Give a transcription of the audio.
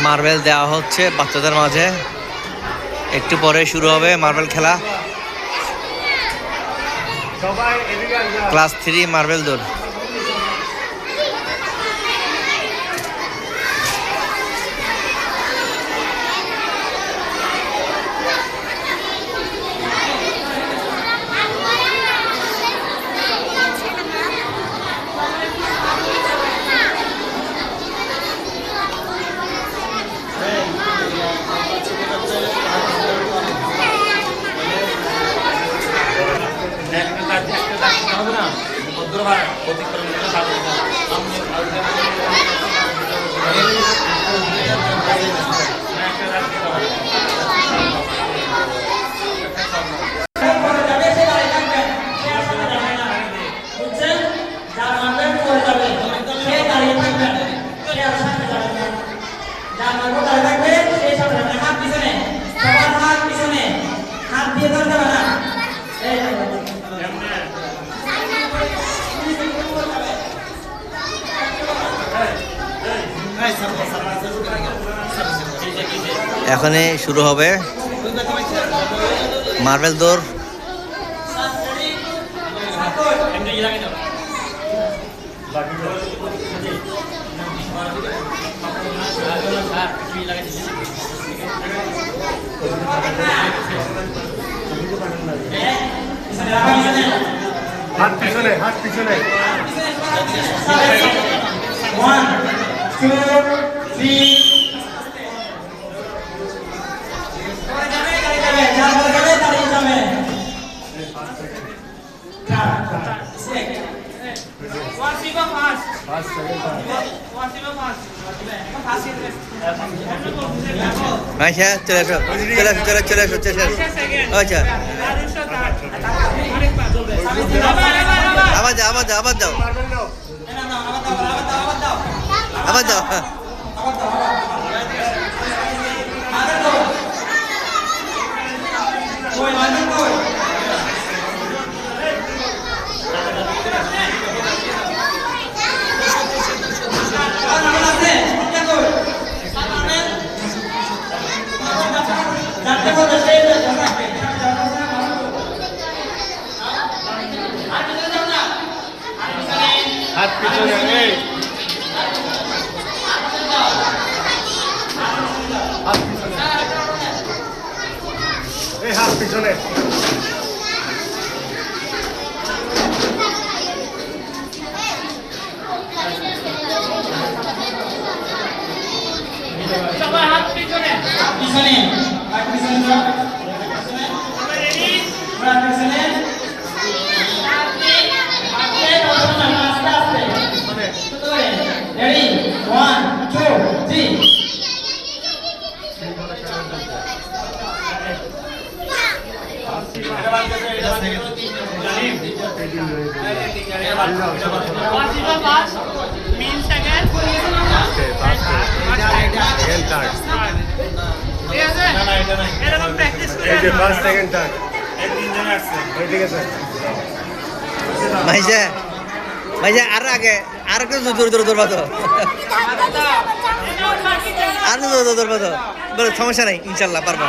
Marble দেওয়া হচ্ছে বাচ্চাদের মাঝে। একটু পরে শুরু হবে মার্বেল খেলা। ক্লাস 3 মার্বেল দৌড়। এখানে শুরু হবে মার্বেল দৌড়। হাত পিছনে, হাত পিছনে। 1 2 3 আচ্ছা চলে আসো, চলে আসো, চলে আসো, চলে আসো। আচ্ছা আবার যাও, আবার যাও, আবার যাও, আবার যাও। হাত পিছনে, এই হাত পিছনে, এই হাত পিছনে। সবাই হাত পিছনে, পিছনে, হাত পিছনে যাও, পিছনে, সবাই রেডি, হাত পিছনে, রেডি 1 2 3 ভাইজা আর আগে আর একটু জোরে ধরবা তো, আর জোরে ধরবা তো, সমস্যা নাই, ইনশাল্লাহ পারবা।